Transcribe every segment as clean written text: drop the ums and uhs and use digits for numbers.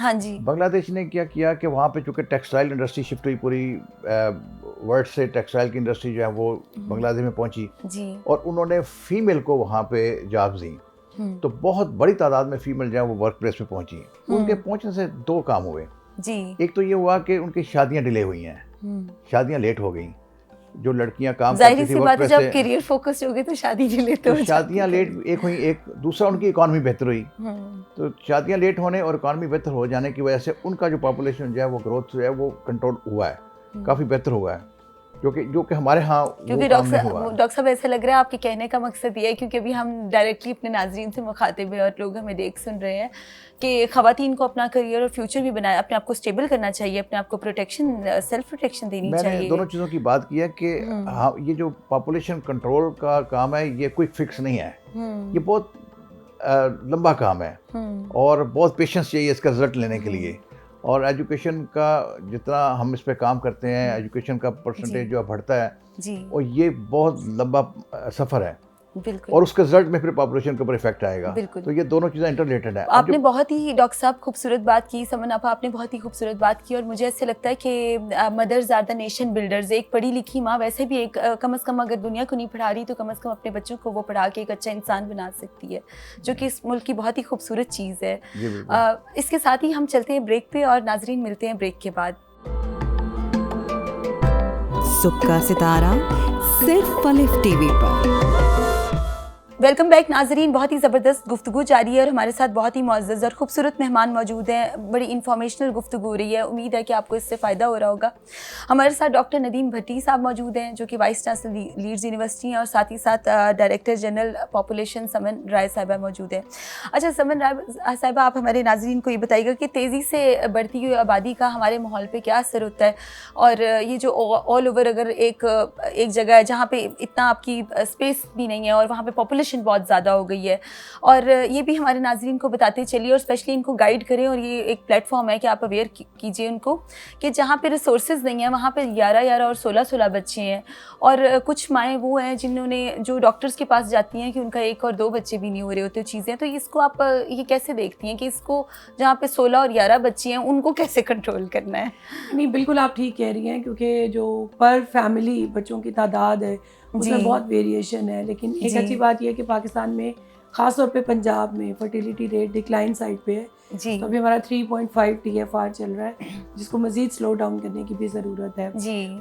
ہاں جی. بنگلہ دیش نے کیا کیا کہ وہاں پہ چونکہ ٹیکسٹائل انڈسٹری شفٹ ہوئی، پوری ورلڈ سے ٹیکسٹائل کی انڈسٹری جو ہے وہ بنگلہ دیش میں پہنچی جی. اور انہوں نے فیمیل کو وہاں پہ جابز دیں. تو بہت بڑی تعداد میں فیمیل جو ہیں وہ ورک پلیس پہ پہنچی. ان کے پہنچنے سے دو کام ہوئے. جی. ایک تو یہ ہوا کہ ان کی شادیاں ڈیلے ہوئی ہیں، شادیاں لیٹ ہو گئیں. جو لڑکیاں کام کرتی تھی ورک پلیس جب سے، کیریئر فوکس ہو گئے تو شادی بھی لیٹ ہو جاتی، شادیاں لیٹ ایک ہوئی. ایک دوسرا ان کی اکانومی بہتر ہوئی. تو شادیاں لیٹ ہونے اور اکانومی بہتر ہو جانے کی وجہ سے ان کا جو پاپولیشن جو ہے وہ گروتھ جو ہے وہ کنٹرول ہوا ہے، کافی بہتر ہوا ہے، جو کہ ہمارے ہاں کیونکہ ڈاکٹر صاحب ایسا لگ رہا ہے آپ کے کہنے کا مقصد یہ ہے، کیونکہ ابھی ہم ڈائریکٹلی اپنے ناظرین سے مخاطب ہیں اور لوگ ہمیں دیکھ سن رہے ہیں کہ خواتین کو اپنا کریئر اور فیوچر بھی بنایا، اپنے آپ کو اسٹیبل کرنا چاہیے، اپنے آپ کو پروٹیکشن، سیلف پروٹیکشن دینی چاہیے. میں نے دونوں چیزوں کی بات کی ہے کہ ہاں یہ جو پاپولیشن کنٹرول کا کام ہے یہ کوئی فکس نہیں ہے، یہ بہت لمبا کام ہے اور بہت پیشنس چاہیے اس کا رزلٹ لینے کے لیے. اور ایجوکیشن کا جتنا ہم اس پہ کام کرتے ہیں، ایجوکیشن کا پرسنٹیج جو بڑھتا ہے، اور یہ بہت لمبا سفر ہے. بالکل. اور اس کے رزلٹ میں پھر پاپولیشن کے اوپر افیکٹ آئے گا. تو یہ دونوں چیزیں انٹر ریلیٹڈ ہیں. آپ نے بہت ہی ڈاکٹر صاحب خوبصورت بات کی، سمن آپ نے بہت ہی خوبصورت بات کی، اور مجھے ایسے لگتا ہے کہ mothers are the nation builders. ایک پڑھی لکھی ماں ویسے بھی ایک کم از کم اگر دنیا کو نہیں پڑھا رہی تو کم از کم اپنے بچوں کو وہ پڑھا کے ایک اچھا انسان بنا سکتی ہے، جو کہ اس ملک کی بہت ہی خوبصورت چیز ہے. اس کے ساتھ ہی ہم چلتے ہیں بریک پہ اور ناظرین ملتے ہیں بریک کے بعد. صبح کا ستارہ صرف پلف ٹی وی پر. ویلکم بیک ناظرین. بہت ہی زبردست گفتگو جاری ہے اور ہمارے ساتھ بہت ہی معزز اور خوبصورت مہمان موجود ہیں. بڑی انفارمیشنل گفتگو ہو رہی ہے، امید ہے کہ آپ کو اس سے فائدہ ہو رہا ہوگا. ہمارے ساتھ ڈاکٹر ندیم بھٹی صاحب موجود ہیں جو کہ وائس چانسلر لیڈز یونیورسٹی ہیں، اور ساتھ ہی ساتھ ڈائریکٹر جنرل پاپولیشن سمن رائے صاحبہ موجود ہیں. اچھا سمن رائے صاحبہ، آپ ہمارے ناظرین کو یہ بتائیے گا کہ تیزی سے بڑھتی ہوئی آبادی کا ہمارے ماحول پہ کیا اثر ہوتا ہے، اور یہ جو آل اوور اگر ایک جگہ ہے جہاں پہ اتنا آپ کی اسپیس بھی نہیں ہے اور وہاں پہ پاپولیشن بہت زیادہ ہو گئی ہے، اور یہ بھی ہمارے ناظرین کو بتاتے چلیے اور اسپیشلی ان کو گائیڈ کریں، اور یہ ایک پلیٹ فارم ہے کہ آپ اویئر کیجیے ان کو کہ جہاں پہ ریسورسز نہیں ہیں وہاں پہ 11 اور 16 بچے ہیں، اور کچھ مائیں وہ ہیں جو ڈاکٹرز کے پاس جاتی ہیں کہ ان کا 1 اور 2 بچے بھی نہیں ہو رہے ہوتے چیزیں. تو اس کو آپ یہ کیسے دیکھتی ہیں کہ اس کو جہاں پہ 16 اور 11 بچے ہیں ان کو کیسے کنٹرول کرنا ہے؟ نہیں بالکل آپ ٹھیک کہہ رہی ہیں، کیونکہ جو پر فیملی بچوں کی تعداد ہے اس میں بہت ویریشن ہے. لیکن ایک اچھی بات یہ ہے کہ پاکستان میں خاص طور پہ پنجاب میں فرٹیلیٹی ریٹ ڈکلائن سائڈ پہ ہے. تو ابھی ہمارا 3.5 TFR چل رہا ہے، جس کو مزید سلو ڈاؤن کرنے کی بھی ضرورت ہے.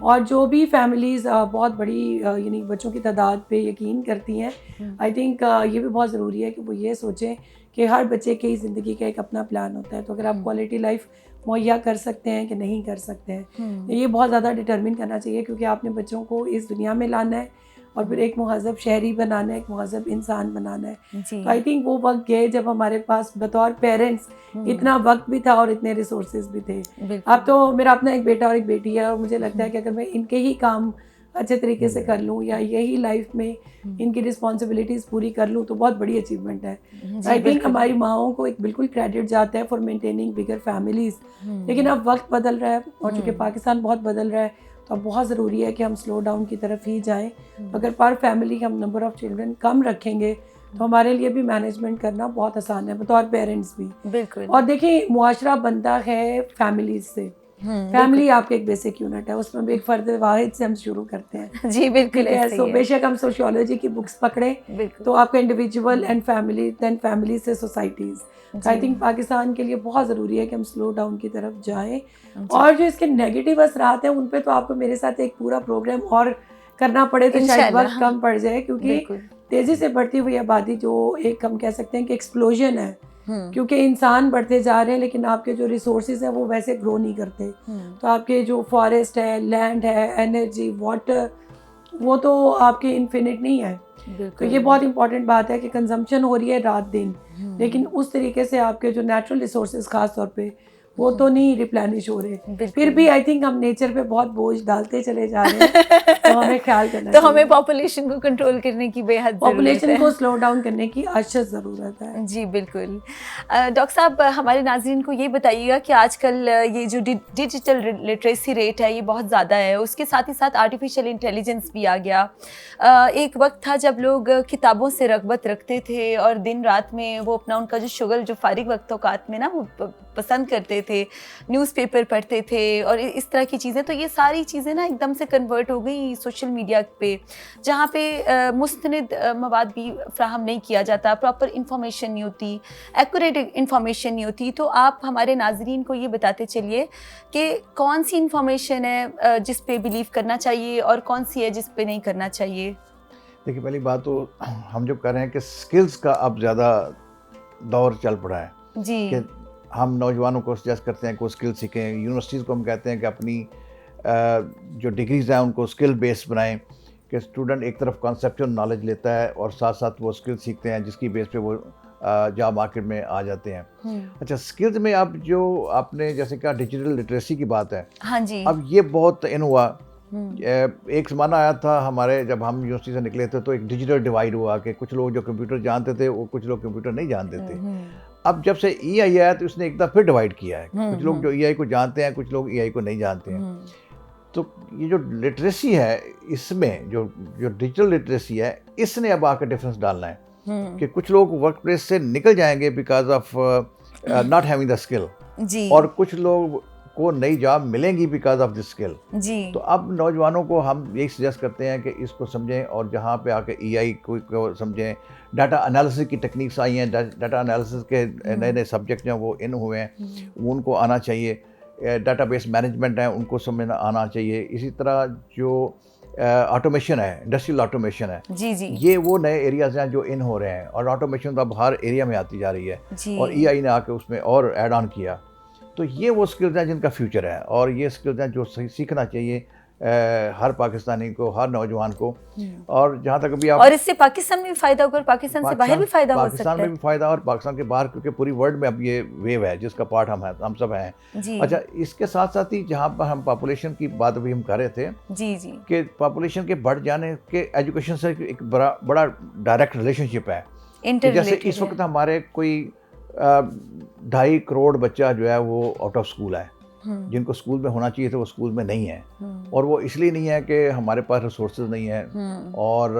اور جو بھی فیملیز بہت بڑی یعنی بچوں کی تعداد پہ یقین کرتی ہیں، آئی تھنک یہ بھی بہت ضروری ہے کہ وہ یہ سوچیں کہ ہر بچے کی زندگی کا ایک اپنا پلان ہوتا ہے. تو اگر آپ کوالٹی لائف مہیا کر سکتے ہیں کہ نہیں کر سکتے ہیں، یہ بہت زیادہ ڈٹرمن کرنا چاہیے، کیونکہ آپ نے بچوں کو اس دنیا میں لانا ہے اور پھر ایک مہذب شہری بنانا ہے، ایک مہذب انسان بنانا ہے. تو آئی تھنک وہ وقت گئے جب ہمارے پاس بطور پیرنٹس اتنا وقت بھی تھا اور اتنے ریسورسز بھی تھے. اب تو میرا اپنا ایک بیٹا اور ایک بیٹی ہے، اور مجھے لگتا ہے کہ اگر میں ان کے ہی کام اچھے طریقے سے کر لوں یا یہی لائف میں ان کی رسپانسبلٹیز پوری کر لوں تو بہت بڑی اچیومنٹ ہے. آئی تھنک ہماری ماؤں کو ایک بالکل کریڈٹ جاتا ہے فار مینٹیننگ بگر فیملیز. لیکن اب وقت بدل رہا ہے اور چونکہ پاکستان بہت بدل رہا ہے تو اب بہت ضروری ہے کہ ہم سلو ڈاؤن کی طرف ہی جائیں. اگر پر فیملی ہم نمبر آف چلڈرن کم رکھیں گے تو ہمارے لیے بھی مینجمنٹ کرنا بہت آسان ہے بطور پیرنٹس بھی. بالکل. اور دیکھیں معاشرہ بنتا ہے فیملیز سے. فیملی آپ کے ایک بیسک یونٹ ہے، اس میں بھی ایک فرد واحد سے ہم شروع کرتے ہیں. جی بالکل. سو بے شک ہم سوشیولوجی کی بکس پکڑیں تو آپ کا individual and family, then family سے سوسائٹیز. آئی تھنک پاکستان کے لیے بہت ضروری ہے کہ ہم سلو ڈاؤن کی طرف جائیں. اور جو اس کے نیگیٹو اثرات ہیں ان پہ تو آپ کو میرے ساتھ ایک پورا پروگرام اور کرنا پڑے تو شاید وقت کم پڑ جائے، کیونکہ تیزی سے بڑھتی ہوئی آبادی جو ایک ہم کہہ سکتے ہیں کہ ایکسپلوژن ہے، کیونکہ انسان بڑھتے جا رہے ہیں لیکن آپ کے جو ریسورسز ہیں وہ ویسے گرو نہیں کرتے. تو آپ کے جو فارسٹ ہے، لینڈ ہے، انرجی، واٹر، وہ تو آپ کے انفینٹ نہیں ہے. تو یہ بہت امپورٹنٹ بات ہے کہ کنزمپشن ہو رہی ہے رات دن، لیکن اس طریقے سے آپ کے جو نیچرل ریسورسز خاص طور پہ وہ تو نہیں ریپلینش ہو رہے. بالکل. پھر بھی آئی تھنک ہم نیچر پہ بہت بوجھ ڈالتے چلے جا رہے ہیں, تو ہمیں خیال کرنا تو ہمیں پاپولیشن کو کنٹرول کرنے کی بے حد پاپولیشن کو سلو ڈاؤن کرنے کی اشد ضرورت ہے. جی بالکل. ڈاکٹر صاحب ہمارے ناظرین کو یہ بتائیے گا کہ آج کل یہ جو ڈیجیٹل لٹریسی ریٹ ہے یہ بہت زیادہ ہے, اس کے ساتھ ہی ساتھ آرٹیفیشیل انٹیلیجنس بھی آ گیا. ایک وقت تھا جب لوگ کتابوں سے رغبت رکھتے تھے اور دن رات میں وہ اپنا ان کا جو شغل جو فارغ وقت اوقات میں نا وہ پسند کرتے تھے, نیوز پیپر پڑھتے تھے اور اس طرح کی چیزیں. تو یہ ساری چیزیں نا ایک دم سے کنورٹ ہو گئی سوشل میڈیا پہ, جہاں پہ مستند مواد بھی فراہم نہیں کیا جاتا, پراپر انفارمیشن نہیں ہوتی, ایکوریٹ انفارمیشن نہیں ہوتی. تو آپ ہمارے ناظرین کو یہ بتاتے چلیے کہ کون سی انفارمیشن ہے جس پہ بلیو کرنا چاہیے اور کون سی ہے جس پہ نہیں کرنا چاہیے. دیکھیے پہلی بات تو ہم جو کر رہے ہیں کہ سکلز کا اب زیادہ دور چل پڑا ہے جی کہ ہم نوجوانوں کو سجیسٹ کرتے ہیں کہ وہ اسکل سیکھیں. یونیورسٹیز کو ہم کہتے ہیں کہ اپنی جو ڈگریز ہیں ان کو اسکل بیس بنائیں, کہ اسٹوڈنٹ ایک طرف کانسیپچل نالج لیتا ہے اور ساتھ ساتھ وہ اسکل سیکھتے ہیں جس کی بیس پہ وہ جاب مارکیٹ میں آ جاتے ہیں. اچھا, اسکلز میں اب جو آپ نے جیسے کہا ڈیجیٹل لٹریسی کی بات ہے, ہاں جی, اب یہ بہت ان ہوا. ایک زمانہ آیا تھا ہمارے جب ہم یونیورسٹی سے نکلے تھے تو ایک ڈیجیٹل ڈیوائڈ ہوا کہ کچھ لوگ جو کمپیوٹر جانتے تھے وہ کچھ لوگ کمپیوٹر نہیں جانتے تھے. اب جب سے ای آئی آیا تو اس نے ایک دفعہ پھر ڈیوائڈ کیا ہے, کچھ لوگ جو ای آئی کو جانتے ہیں, کچھ لوگ ای آئی کو نہیں جانتے ہیں. تو یہ جو لٹریسی ہے اس میں جو ڈیجیٹل لٹریسی ہے اس نے اب آ کے ڈفرینس ڈالنا ہے کہ کچھ لوگ ورک پلیس سے نکل جائیں گے because of not having the skill, اور کچھ لوگ کو نئی جاب ملیں گی بیکاز آف دس اسکل. تو اب نوجوانوں کو ہم یہی سجیسٹ کرتے ہیں کہ اس کو سمجھیں اور جہاں پہ آ کے ای آئی کو سمجھیں. ڈاٹا انالیسس کی ٹیکنیکس آئی ہیں, ڈاٹا انالیسس کے نئے نئے سبجیکٹ جو ہیں وہ ان ہوئے ہیں, وہ ان کو آنا چاہیے. ڈاٹا بیس مینجمنٹ ہیں ان کو سمجھنا آنا چاہیے. اسی طرح جو آٹومیشن ہے, انڈسٹریل آٹومیشن ہے, یہ وہ نئے ایریاز ہیں جو ان ہو رہے ہیں, اور آٹومیشن تو اب ہر ایریا میں آتی جا رہی ہے, اور ای آئی نے آ کے اس میں اور ایڈ آن کیا. تو یہ وہ اسکلز ہیں جن کا فیوچر ہے, اور یہ اسکلز ہیں جو سیکھنا چاہیے ہر پاکستانی کو, ہر نوجوان کو. اور جہاں تک ابھی آپ, اور اس سے پاکستان میں بھی فائدہ ہوگا اور پاکستان سے باہر بھی فائدہ ہو سکتا ہے. پاکستان میں بھی فائدہ اور پاکستان کے باہر, کیونکہ پوری ورلڈ میں اب یہ ویو ہے جس کا پارٹ ہم سب ہیں. اچھا, اس کے ساتھ ساتھ ہی جہاں پر ہم پاپولیشن کی بات ابھی ہم کر رہے تھے کہ پاپولیشن کے بڑھ جانے کے ایجوکیشن سے ایک بڑا ڈائریکٹ ریلیشن شپ ہے. جیسے اس وقت ہمارے کوئی 2.5 کروڑ بچہ جو ہے وہ آؤٹ آف اسکول ہے, جن کو اسکول میں ہونا چاہیے تھا وہ اسکول میں نہیں ہے. اور وہ اس لیے نہیں ہے کہ ہمارے پاس ریسورسز نہیں ہیں, اور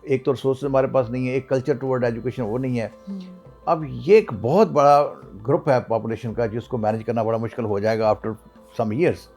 ایک تو ریسورسز ہمارے پاس نہیں ہے, ایک کلچر ٹورڈ ایجوکیشن وہ نہیں ہے. اب یہ ایک بہت بڑا گروپ ہے پاپولیشن کا جس کو مینیج کرنا بڑا مشکل ہو جائے گا آفٹر سم ایئرس.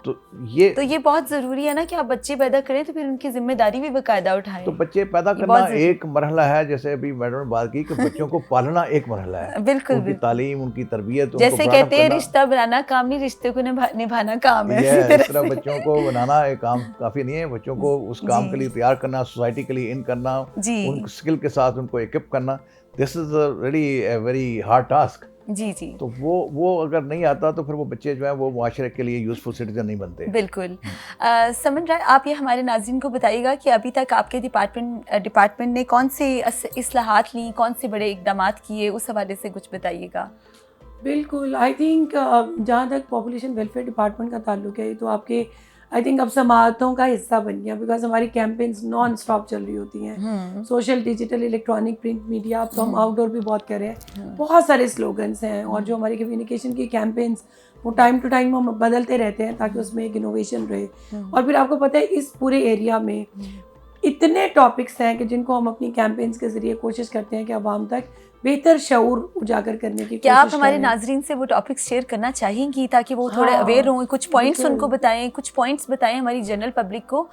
تو یہ بہت ضروری ہے نا کہ آپ بچے پیدا کریں تو پھر ان کی ذمہ داری بھی باقاعدہ اٹھائیں. تو بچے پیدا کرنا ایک مرحلہ ہے, جیسے ابھی میڈم نے بات کی کہ بچوں کو پالنا ایک مرحلہ ہے. بالکل, ان کی تعلیم, ان کی تربیت, جیسے کہتے ہیں رشتہ بنانا کام نہیں, رشتے کو نبھانا کام ہے. اس طرح بچوں کو بنانا ایک کام کافی نہیں ہے, بچوں کو اس کام کے لیے تیار کرنا, سوسائٹی کے لیے ان کرنا, ان اسکل کے ساتھ ان کو ایکپ کرنا, this is really a very hard task. تو وہ اگر نہیں آتا تو پھر وہ بچے جو ہیں وہ معاشرے کے لیے یوزفل سٹیزن نہیں بنتے. بالکل. سمن رائے, آپ یہ ہمارے ناظرین کو بتائیے گا کہ ابھی تک آپ کے ڈپارٹمنٹ نے کون سے اصلاحات لیں, کون سے بڑے اقدامات کیے, اس حوالے سے کچھ بتائیے گا. بالکل, آئی تھنک جہاں تک پاپولیشن ویلفیئر ڈپارٹمنٹ کا تعلق ہے تو آپ کے آئی تھنک اب سماعتوں کا حصہ بن گیا, بیکاز ہماری کیمپینز نان اسٹاپ چل رہی ہوتی ہیں, social, digital, electronic, print media. اب تو ہم آؤٹ ڈور بھی بہت کر رہے ہیں, بہت سارے سلوگنس ہیں, اور جو ہماری کمیونیکیشن کی کیمپینز وہ ٹائم ٹو ٹائم ہم بدلتے رہتے ہیں تاکہ اس میں ایک انوویشن رہے. اور پھر آپ کو پتہ ہے اس پورے ایریا میں اتنے ٹاپکس ہیں کہ جن کو ہم اپنی کیمپینز کے ذریعے کوشش کرتے ہیں کہ عوام تک بہتر شعور اجاگر کرنے کی. کیا آپ ہمارے ناظرین سے وہ ٹاپکس شیئر کرنا چاہیں گی تاکہ وہ تھوڑے اویئر ہوں, کچھ پوائنٹس ان کو بتائیں, کچھ پوائنٹس بتائیں ہماری جنرل پبلک کو,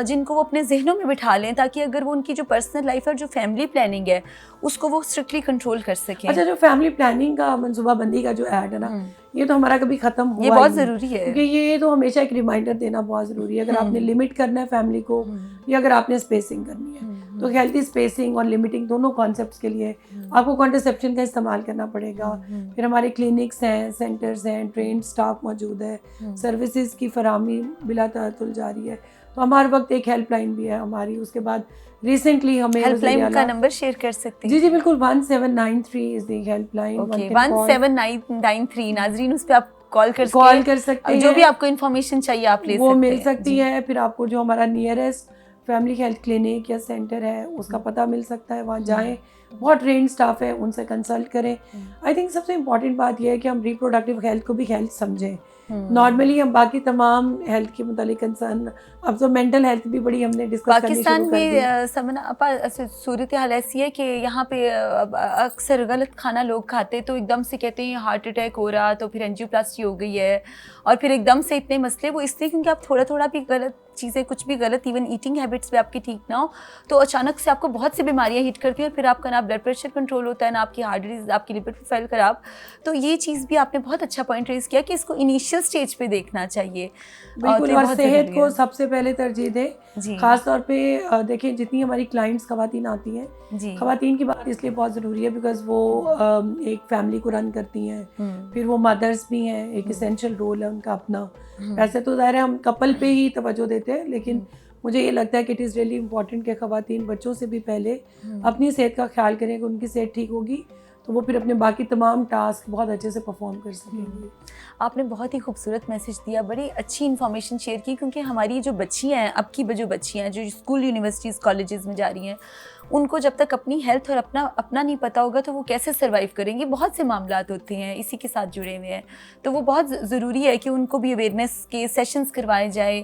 جن کو وہ اپنے ذہنوں میں بٹھا لیں تاکہ اگر وہ ان کی جو پرسنل لائف ہے اور جو فیملی پلاننگ ہے اس کو وہ اسٹرکٹلی کنٹرول کر سکیں. اچھا, جو فیملی پلاننگ کا منصوبہ بندی کا جو ایڈ ہے نا, یہ تو ہمارا کبھی ختم ہوا, یہ بہت ضروری ہے, کیونکہ یہ تو ہمیشہ ایک ریمائنڈر دینا بہت ضروری ہے. اگر آپ نے لمٹ کرنا ہے فیملی کو یا اگر آپ نے اسپیسنگ کرنی ہے, تو ہیلتھی اسپیسنگ اور لمیٹنگ دونوں کانسیپٹس کے لیے آپ کو کانٹرسیپشن کا استعمال کرنا پڑے گا. پھر ہمارے کلینکس ہیں, سینٹرز ہیں, ٹرینڈ اسٹاف موجود ہے, سروسز کی فراہمی بلا تعطل جاری ہے. تو ہمارے وقت ایک ہیلپ لائن بھی ہے ہماری. اس کے بعد ریسنٹلی ہمیں ہیلپ لائن کا نمبر شیئر کر سکتے ہیں؟ جی بالکل, 1793 از دی ہیلپ لائن. اوکے, 1793. ناظرین اس پہ آپ کال کر سکتے ہیں, جو بھی آپ کو انفارمیشن چاہیے آپ لے سکتے ہیں, وہ مل سکتی ہے. پھر آپ کو جو ہمارا نیئرسٹ فیملی ہیلتھ کلینک یا سینٹر ہے اس کا پتہ مل سکتا ہے, وہاں جائیں, بہت ٹرینڈ اسٹاف ہے, ان سے کنسلٹ کریں. آئی تھنک سب سے امپورٹنٹ بات یہ ہے کہ ہم ریپروڈکٹیو ہیلتھ کو بھی ہیلتھ سمجھیں. نارملی ہم باقی تمام ہیلتھ کے متعلق کنسرن, اب تو مینٹل ہیلتھ بھی بڑی ہم نے ڈسکس کرنی شروع کر دی. پاکستان میں صورتحال ایسی ہے کہ یہاں پہ اکثر غلط کھانا لوگ کھاتے, تو ایک دم سے کہتے ہیں ہارٹ اٹیک ہو رہا, تو پھر اینجیوپلاسٹی ہو گئی ہے, اور پھر ایک دم سے اتنے مسئلے. وہ اس لیے کیونکہ آپ تھوڑا تھوڑا بھی غلط چیزیں, کچھ بھی غلط, ایون ایٹنگ ہیبٹس بھی آپ کی ٹھیک نہ ہو, تو اچانک سے آپ کو بہت سی بیماریاں ہٹ کرتی ہیں, اور پھر آپ کا نہ بلڈ پریشر کنٹرول ہوتا ہے, نہ آپ کی ہارٹ ڈیزیز, آپ کی لیور پروفائل خراب. تو یہ چیز بھی آپ نے بہت اچھا پوائنٹ ریز کیا کہ اس کو انیشیل اسٹیج پہ دیکھنا چاہیے. بالکل, اور صحت کو سب سے پہلے ترجیح دیں. خاص طور پہ دیکھیں جتنی ہماری کلائنٹس خواتین آتی ہیں, خواتین کی بات اس لیے بہت ضروری ہے بیکاز وہ ایک فیملی کو رن کرتی ہیں, پھر وہ مدرس بھی ہیں, ایک اسینشیل رول ہے ان کا اپنا. ویسے تو ظاہر ہے ہم کپل پہ ہی توجہ دیتے ہیں, لیکن مجھے یہ لگتا ہے کہ اٹ از ریئلی امپورٹنٹ کہ خواتین بچوں سے بھی پہلے اپنی صحت کا خیال کریں, کہ ان کی صحت ٹھیک ہوگی تو وہ پھر اپنے باقی تمام ٹاسک بہت اچھے سے پرفارم کر سکیں گے. آپ نے بہت ہی خوبصورت میسج دیا, بڑی اچھی انفارمیشن شیئر کی, کیونکہ ہماری جو بچیاں ہیں, اب کی جو بچیاں ہیں جو اسکول, یونیورسٹیز, کالجز میں جا رہی ہیں, ان کو جب تک اپنی ہیلتھ اور اپنا نہیں پتہ ہوگا تو وہ کیسے سروائیو کریں گے. بہت سے معاملات ہوتے ہیں اسی کے ساتھ جڑے ہوئے ہیں, تو وہ بہت ضروری ہے کہ ان کو بھی اویئرنیس کے سیشنز کروائے جائیں.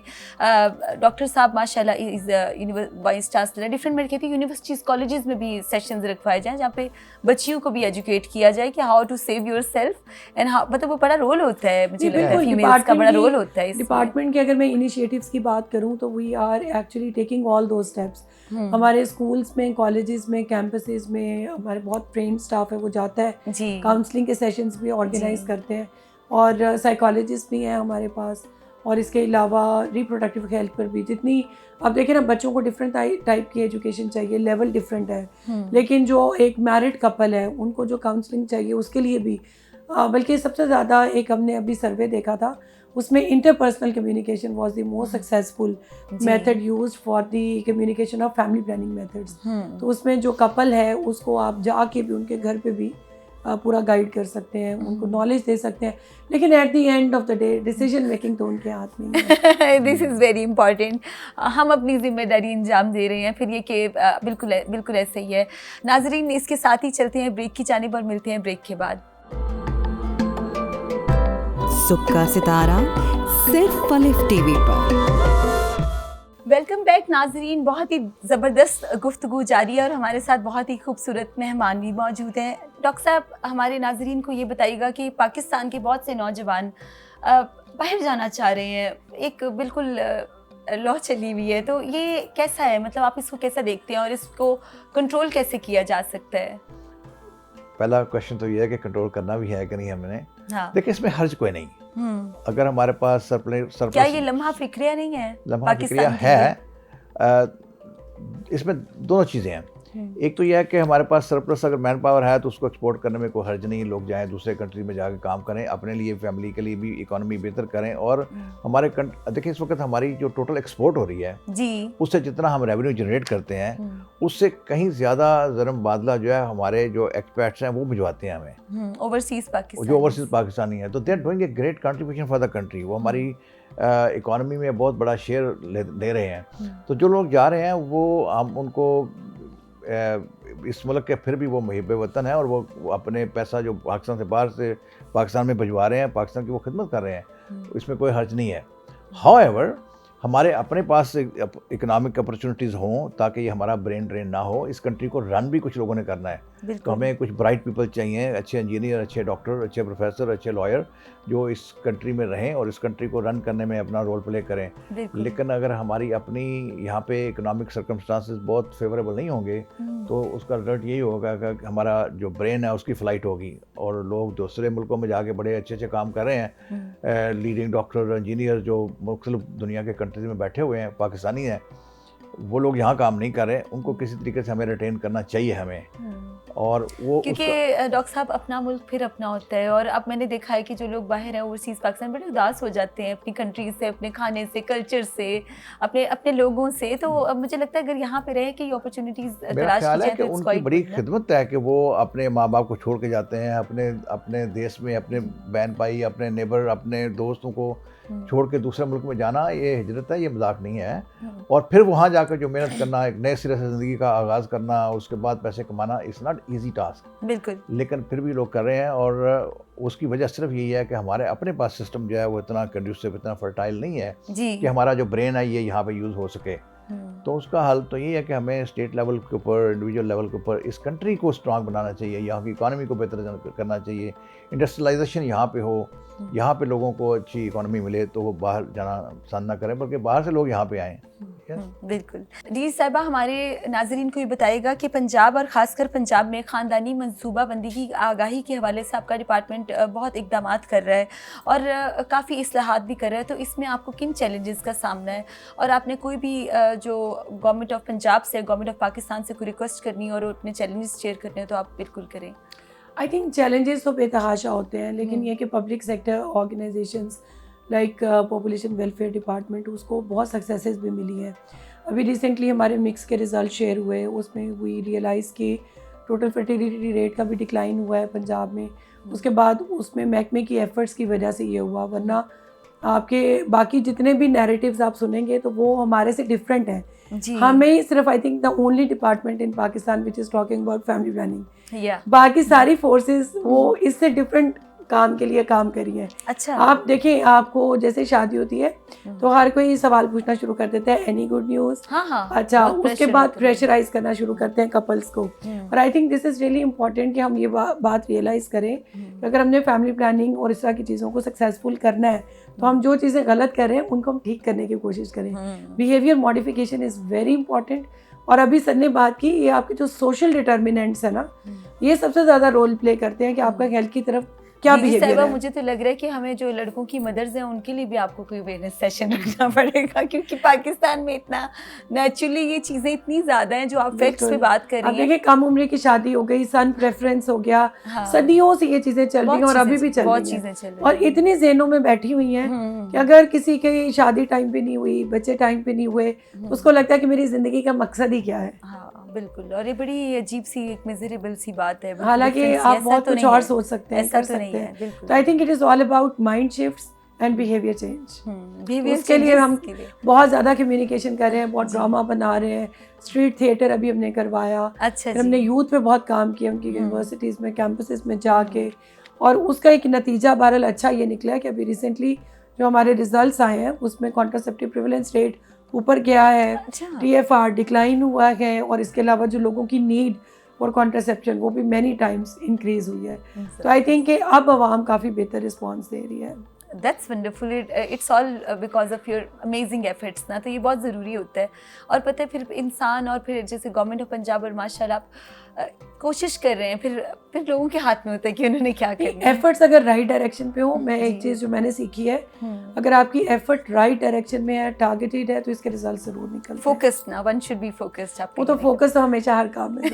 ڈاکٹر صاحب ماشاء اللہ وائس چانسلر, ڈفرینٹ میں کہتی ہوں یونیورسٹیز, کالجز میں بھی سیشنز رکھوائے جائیں جہاں پہ بچیوں کو بھی ایجوکیٹ کیا جائے کہ how to save your self, and مطلب وہ بڑا رول ہوتا ہے, مجھے لگتا ہے فیمیلز کا بڑا رول ہوتا ہے. ڈپارٹمنٹ کے اگر میں انیشیٹیوز کی بات کروں تو we are actually taking all those steps. ہمارے اسکولس میں, کالجز میں, کیمپسز میں ہمارے بہت ٹرینڈ اسٹاف ہے, وہ جاتا ہے, کاؤنسلنگ کے سیشنز بھی آرگنائز کرتے ہیں, اور سائیکالوجسٹ بھی ہیں ہمارے پاس. اور اس کے علاوہ ریپروڈکٹیو ہیلتھ پر بھی جتنی, اب دیکھیں نا بچوں کو ڈفرینٹ ٹائپ کی ایجوکیشن چاہیے, لیول ڈفرینٹ ہے, لیکن جو ایک میرڈ کپل ہے ان کو جو کاؤنسلنگ چاہیے اس کے لیے بھی, بلکہ سب سے زیادہ ایک ہم نے ابھی سروے دیکھا تھا, اس میں interpersonal communication was the most successful method used for the communication of family planning methods. تو اس میں جو کپل ہے اس کو آپ جا کے بھی ان کے گھر پہ بھی پورا گائیڈ کر سکتے ہیں, ان کو نالج دے سکتے ہیں, لیکن at the end of the day decision making تو ان کے ہاتھ میں ہے. This is very important. ہم اپنی ذمہ داری انجام دے رہے ہیں, پھر یہ کہ بالکل ایسے ہی ہے. ناظرین, اس کے ساتھ ہی چلتے ہیں بریک کی جانب, اور ملتے ہیں بریک کے بعد. صبح کا ستارہ صرف پلف ٹی وی پر. ویلکم بیک ناظرین, بہت ہی زبردست گفتگو جاری ہے, اور ہمارے ساتھ بہت ہی خوبصورت مہمان بھی موجود ہیں. ڈاکٹر صاحب, ہمارے ناظرین کو یہ بتائیے گا کہ پاکستان کے بہت سے نوجوان باہر جانا چاہ رہے ہیں, ایک بالکل لا چلی ہوئی ہے, تو یہ کیسا ہے, مطلب آپ اس کو کیسا دیکھتے ہیں, اور اس کو کنٹرول کیسے کیا جا سکتا ہے؟ پہلا کوشچن تو یہ ہے کہ کنٹرول کرنا بھی ہے کہ نہیں ہم نے. دیکھیں اس میں حرج کوئی نہیں, اگر ہمارے پاس سرپلس, کیا یہ لمحہ فکریہ نہیں ہے؟ لمحہ فکریہ ہے. اس میں دونوں چیزیں ہیں. ایک تو یہ ہے کہ ہمارے پاس سرپلس اگر مین پاور ہے تو اس کو ایکسپورٹ کرنے میں کوئی حرج نہیں, لوگ جائیں دوسرے کنٹری میں جا کے کام کریں, اپنے لیے, فیملی کے لیے بھی اکانومی بہتر کریں. اور ہمارے دیکھیں اس وقت ہماری جو ٹوٹل ایکسپورٹ ہو رہی ہے اس سے جتنا ہم ریونیو جنریٹ کرتے ہیں اس سے کہیں زیادہ زر مبادلہ جو ہے ہمارے جو ایکسپیٹس ہیں وہ بھجواتے ہیں ہمیں, اوورسیز پاکستانی ہیں. تو they are doing a great contribution for the country. وہ ہماری اکانومی میں بہت بڑا شیئر دے رہے ہیں. تو جو لوگ جا رہے ہیں وہ ہم ان کو اس ملک کے پھر بھی وہ محب وطن ہیں, اور وہ اپنے پیسہ جو پاکستان سے باہر سے پاکستان میں بھجوا رہے ہیں, پاکستان کی وہ خدمت کر رہے ہیں, اس میں کوئی حرج نہیں ہے. ہاؤ ایور ہمارے اپنے پاس اکنامک اپرچونیٹیز ہوں تاکہ یہ ہمارا برین ڈرین نہ ہو. اس کنٹری کو رن بھی کچھ لوگوں نے کرنا ہے, تو ہمیں کچھ برائٹ پیپل چاہیے, اچھے انجینئر, اچھے ڈاکٹر, اچھے پروفیسر, اچھے لائر, جو اس کنٹری میں رہیں اور اس کنٹری کو رن کرنے میں اپنا رول پلے کریں. لیکن اگر ہماری اپنی یہاں پہ اکنامک سرکمسٹانسز بہت فیوریبل نہیں ہوں گے تو اس کا رزلٹ یہی ہوگا کہ ہمارا جو برین ہے اس کی فلائٹ ہوگی, اور لوگ دوسرے ملکوں میں جا کے بڑے اچھے اچھے کام کر رہے ہیں, لیڈنگ ڈاکٹر, انجینئر جو مختلف دنیا کے کنٹریز میں بیٹھے ہوئے ہیں, پاکستانی ہیں, وہ لوگ یہاں کام نہیں کر رہے, ان کو کسی طریقے سے ہمیں ریٹین کرنا چاہیے ہمیں. اور وہ کیونکہ ڈاکٹر صاحب اپنا ملک پھر اپنا ہوتا ہے, اور اب میں نے دیکھا ہے کہ جو لوگ باہر ہیں اوورسیز پاکستان بڑے اداس ہو جاتے ہیں اپنی کنٹری سے, اپنے کھانے سے, کلچر سے, اپنے لوگوں سے. تو اب مجھے لگتا ہے اگر یہاں پہ رہے کہ یہ اپرچونیٹیز میرا تلاش کی خیال ہے جائیں کہ تو ان کی بڑی خدمت ہے کہ وہ اپنے ماں باپ کو چھوڑ کے جاتے ہیں, اپنے دیش میں اپنے بہن بھائی, اپنے نیبر, اپنے دوستوں کو چھوڑ کے دوسرے ملک میں جانا, یہ ہجرت ہے, یہ مذاق نہیں ہے. اور پھر وہاں جا کر جو محنت کرنا, ایک نئے سرے سے زندگی کا آغاز کرنا, اس کے بعد پیسے کمانا, اٹس ناٹ ایزی ٹاسک. بالکل. لیکن پھر بھی لوگ کر رہے ہیں, اور اس کی وجہ صرف یہی ہے کہ ہمارے اپنے پاس سسٹم جو ہے وہ اتنا کنڈیوسو, اتنا فرٹائل نہیں ہے کہ ہمارا جو برین ہے یہ یہاں پہ یوز ہو سکے. تو اس کا حل تو یہ ہے کہ ہمیں اسٹیٹ لیول کے اوپر, انڈیویجول لیول کے اوپر اس کنٹری کو اسٹرانگ بنانا چاہیے, یہاں کی اکانومی کو بہتر کرنا چاہیے, انڈسٹریلائزیشن یہاں پہ ہو, یہاں پہ لوگوں کو اچھی اکانومی ملے تو وہ باہر جانا پسند نہ کریں بلکہ باہر سے لوگ یہاں پہ آئیں. بالکل. جی صاحبہ, ہمارے ناظرین کو یہ بتائے گا کہ پنجاب اور خاص کر پنجاب میں خاندانی منصوبہ بندی کی آگاہی کے حوالے سے آپ کا ڈپارٹمنٹ بہت اقدامات کر رہا ہے اور کافی اصلاحات بھی کر رہا ہے, تو اس میں آپ کو کن چیلنجز کا سامنا ہے, اور آپ نے کوئی بھی جو گورنمنٹ آف پنجاب سے, گورنمنٹ آف پاکستان سے کوئی ریکویسٹ کرنی اور اپنے چیلنجز شیئر کرنے ہیں تو آپ بالکل کریں. آئی تھنک چیلنجز تو بے تحاشا ہوتے ہیں, لیکن یہ کہ public sector organizations like population welfare department, اس کو بہت سکسیسز بھی ملی ہیں. ابھی ریسنٹلی ہمارے مکس کے رزلٹ شیئر ہوئے, اس میں وی ریئلائز کہ ٹوٹل فرٹیلیٹی ریٹ کا بھی ڈکلائن ہوا ہے پنجاب میں. اس کے بعد اس میں محکمے کی ایفرٹس کی وجہ سے یہ ہوا, ورنہ آپ کے باقی جتنے بھی نیریٹیوز آپ سنیں گے تو وہ ہمارے سے ڈفرینٹ ہیں. ہمیں صرف I think the only department in Pakistan which is talking about family planning, باقی ساری فورسز وہ اس سے ڈفرینٹ کام کے لیے کام کری ہے. اچھا, آپ دیکھیں, آپ کو جیسے شادی ہوتی ہے تو ہر کوئی سوال پوچھنا شروع کر دیتا ہے, اینی گڈ نیوز. اچھا, اس کے بعد پریشرائز کرنا شروع کرتے ہیں کپلس کو. اور I think this is really important کہ ہم یہ بات ریئلائز کریں کہ اگر ہم نے فیملی پلاننگ اور اس طرح کی چیزوں کو سکسیزفل کرنا ہے تو ہم جو چیزیں غلط کر رہے ہیں ان کو ہم ٹھیک کرنے کی کوشش کریں. بیہیویئر ماڈیفیکیشن از ویری امپورٹنٹ. اور ابھی سر نے بات کی, یہ آپ کے جو سوشل ڈٹرمیننٹس ہیں نا, یہ سب سے زیادہ رول پلے کرتے ہیں کہ آپ کا ہیلتھ کی طرف کیا بیہیویئر ہے. مجھے تو لگ رہا ہے کہ ہمیں جو لڑکوں کی مدرز ہیں ان کے لیے بھی آپ کو کوئی اویئرنیس سیشن رکھنا پڑے گا, کیونکہ پاکستان میں اتنا نیچرلی یہ چیزیں اتنی زیادہ ہیں جو آپ فیکٹس پہ بات کر رہی ہیں. دیکھیں, کم عمری کی شادی ہو گئی, سن پریفرنس ہو گیا, صدیوں سے یہ چیزیں چل رہی ہیں اور ابھی بھی چل رہی ہیں, اور اتنی ذہنوں میں بیٹھی ہوئی ہیں کہ اگر کسی کی شادی ٹائم پہ نہیں ہوئی, بچے ٹائم پہ نہیں ہوئے, اس کو لگتا ہے کہ میری زندگی کا مقصد ہی کیا ہے. بالکل, اور یہ بڑی عجیب سی ایک میزریبل سی بات ہے, حالانکہ آپ بہت کچھ اور سوچ سکتے ہیں, کر سکتے ہیں. تو I think it is all about mind shifts and behaviour change. اس کے لیے ہم بہت زیادہ کمیونیکیشن کر رہے ہیں, بہت ڈرامہ بنا رہے ہیں, اسٹریٹ تھیٹر ابھی ہم نے کروایا. پھر ہم نے یوتھ پہ بہت کام کیا ان کی یونیورسٹیز میں, کیمپسز میں جا کے, اور اس کا ایک نتیجہ بہرحال اچھا یہ نکلا ہے کہ ابھی ریسنٹلی جو ہمارے ریزلٹس آئے ہیں اس میں کانٹراسیپٹیو پریولنس ریٹ اوپر گیا ہے, ٹی ایف آر ڈکلائن ہوا ہے, اور اس کے علاوہ جو لوگوں کی نیڈ فار کانٹراسیپشن وہ بھی مینی ٹائمز انکریز ہوئی ہے. تو آئی تھنک کہ اب عوام کافی بہتر رسپانس دے رہی ہے. That's wonderful, it's all because of your amazing efforts نا, تو یہ بہت ضروری ہوتا ہے. اور پتہ ہے پھر انسان, اور پھر جیسے گورنمنٹ آف پنجاب اور ماشاء اللہ آپ کوشش کر رہے ہیں, پھر لوگوں کے ہاتھ میں ہوتا ہے کہ انہوں نے کیا کرنا ہے. ایفرٹس اگر رائٹ ڈائریکشن پہ ہو, میں ایک چیز جو میں نے سیکھی ہے, اگر آپ کی ایفرٹ رائٹ ڈائریکشن میں ہے, ٹارگیٹڈ ہے, تو اس کے ریزلٹ ضرور نکلتے ہیں. فوکس نا, ون شوڈ بی فوکسڈ. وہ تو فوکس تو ہمیشہ ہر کام میں.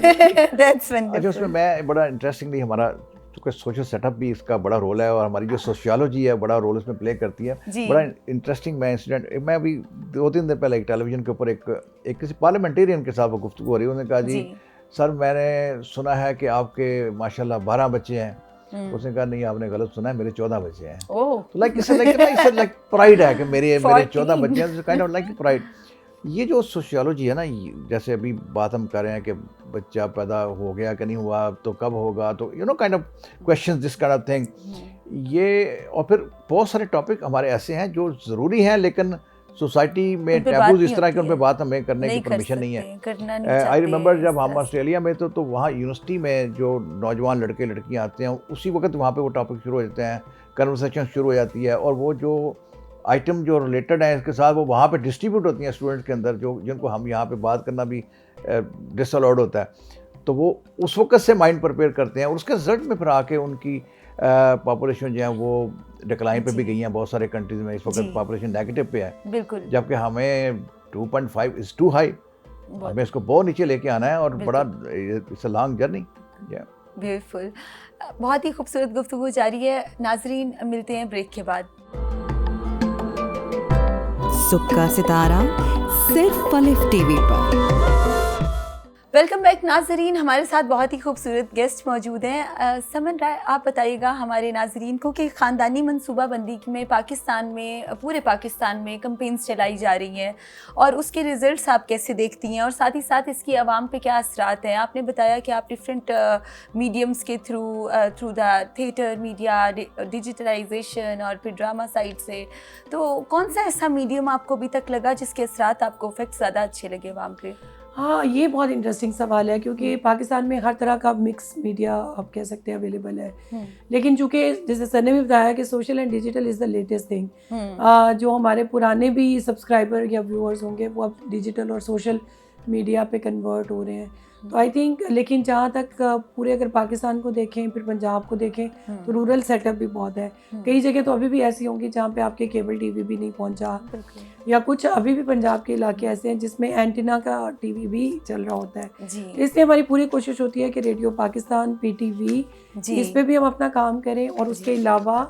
That's wonderful. اچھا, اس میں میں بڑا انٹرسٹنگلی ہمارا چونکہ سوشل سیٹ اپ بھی اس کا بڑا رول ہے, اور ہماری جو سوشیالوجی ہے بڑا رول اس میں پلے کرتی ہے. بڑا انٹرسٹنگ میں انسیڈنٹ, میں ابھی 2-3 دن پہلے ایک ٹیلی ویژن کے اوپر ایک کسی پارلیمنٹیرین کے ساتھ وہ گفتگو ہو رہی ہے. انہوں نے کہا جی سر میں نے سنا ہے کہ آپ کے ماشاء اللہ 12 بچے ہیں. اس نے کہا نہیں, آپ نے غلط سنا ہے, میرے 14 بچے ہیں. تو لائک پرائڈ ہے کہ میرے 14 بچے ہیں, کائنڈ آف لائک پرائڈ. یہ جو سوشیالوجی ہے نا, جیسے ابھی بات ہم کر رہے ہیں کہ بچہ پیدا ہو گیا کہ نہیں ہوا, تو کب ہوگا, تو you know kind of questions, this kind of thing. یہ اور پھر بہت سارے ٹاپک ہمارے ایسے ہیں جو ضروری ہیں, لیکن سوسائٹی میں ٹیبوز اس طرح کے ان پہ بات ہمیں کرنے کی پرمیشن نہیں ہے. آئی ریممبر جب ہم آسٹریلیا میں تو وہاں یونیورسٹی میں جو نوجوان لڑکے لڑکیاں آتے ہیں, اسی وقت وہاں پہ وہ ٹاپک شروع ہو جاتے ہیں, کنورسیشن شروع ہو جاتی ہے, اور وہ جو آئٹم جو ریلیٹڈ ہیں اس کے ساتھ وہ وہاں پہ ڈسٹریبیوٹ ہوتی ہیں اسٹوڈنٹس کے اندر, جو جن کو ہم یہاں پہ بات کرنا بھی ڈس الاؤڈ ہوتا ہے. تو وہ اس وقت سے مائنڈ پریپیئر کرتے ہیں, اور اس کے رزلٹ میں پھر آ کے ان کی پاپولیشن جو ہے وہ ڈکلائن پہ بھی گئی ہیں. بہت سارے کنٹریز میں اس وقت پاپولیشن نیگیٹو پہ ہے, بالکل, جبکہ ہمیں 2.5 از ٹو ہائی. ہمیں اس کو بہت نیچے لے کے آنا ہے اور بڑا it's a long journey. Beautiful. بہت ہی خوبصورت گفتگو جاری ہے. ناظرین ملتے ہیں بریک کے بعد. صبح کا ستارہ صرف پلف ٹی وی پر. ویلکم بیک ناظرین. ہمارے ساتھ بہت ہی خوبصورت گیسٹ موجود ہیں. سمن رائے, آپ بتائیے گا ہمارے ناظرین کو کہ خاندانی منصوبہ بندی میں پاکستان میں, پورے پاکستان میں کمپینز چلائی جا رہی ہیں اور اس کے ریزلٹس آپ کیسے دیکھتی ہیں اور ساتھ ہی ساتھ اس کی عوام پہ کیا اثرات ہیں. آپ نے بتایا کہ آپ ڈفرینٹ میڈیمس کے through the theatre media, digitalisation اور پھر ڈرامہ سائٹ سے, تو کون سا ایسا میڈیم آپ کو ابھی تک لگا جس کے اثرات آپ کو افیکٹ زیادہ اچھے لگے عوام پہ؟ ہاں, یہ بہت انٹرسٹنگ سوال ہے کیونکہ پاکستان میں ہر طرح کا مکس میڈیا آپ کہہ سکتے ہیں اویلیبل ہے, لیکن چونکہ جیسے سر نے بھی بتایا کہ social and digital is the latest thing, جو ہمارے پرانے بھی سبسکرائبر یا ویورز ہوں گے وہ اب ڈیجیٹل اور سوشل میڈیا پہ کنورٹ ہو رہے ہیں. تو آئی تھنک, لیکن جہاں تک پورے اگر پاکستان کو دیکھیں پھر پنجاب کو دیکھیں تو رورل سیٹ اپ بھی بہت ہے. کئی جگہ تو ابھی بھی ایسی ہوں گی جہاں پہ آپ کے کیبل ٹی وی بھی نہیں پہنچا, یا کچھ ابھی بھی پنجاب کے علاقے ایسے ہیں جس میں اینٹینا کا ٹی وی بھی چل رہا ہوتا ہے. اس لیے ہماری پوری کوشش ہوتی ہے کہ radio Pakistan, P T V, اس پہ بھی ہم اپنا کام کریں, اور اس کے علاوہ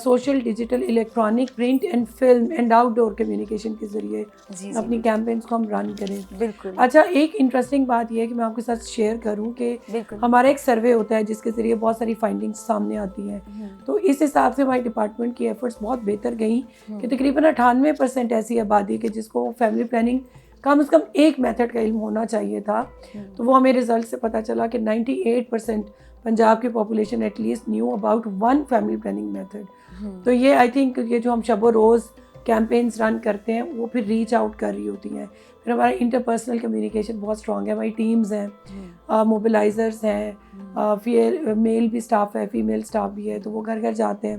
social, digital, electronic, print and film and out door communication کے ذریعے اپنی کیمپینس کو ہم رن کریں. بالکل. اچھا, ایک انٹرسٹنگ بات یہ ہے کہ میں آپ کے ساتھ شیئر کروں کہ ہمارا ایک سروے ہوتا ہے جس کے ذریعے بہت ساری فائنڈنگس سامنے آتی ہیں. تو اس حساب سے ہماری ڈپارٹمنٹ کی ایفرٹس بہت بہتر گئیں کہ تقریباً 98% ایسی آبادی کہ جس کو فیملی پلاننگ کم از کم ایک میتھڈ کا علم ہونا چاہیے تھا, تو وہ ہمیں رزلٹ سے پتہ چلا کہ 98% پنجاب کی population at least knew about one family planning method. تو یہ آئی تھنک یہ جو ہم شب و روز کیمپینس رن کرتے ہیں وہ پھر ریچ آؤٹ کر رہی ہوتی ہیں. پھر ہمارا انٹرپرسنل کمیونیکیشن بہت اسٹرانگ ہے, ہماری ٹیمز ہیں, موبلائزرز ہیں, میل بھی اسٹاف ہے, فیمیل اسٹاف بھی ہے, تو وہ گھر گھر جاتے ہیں.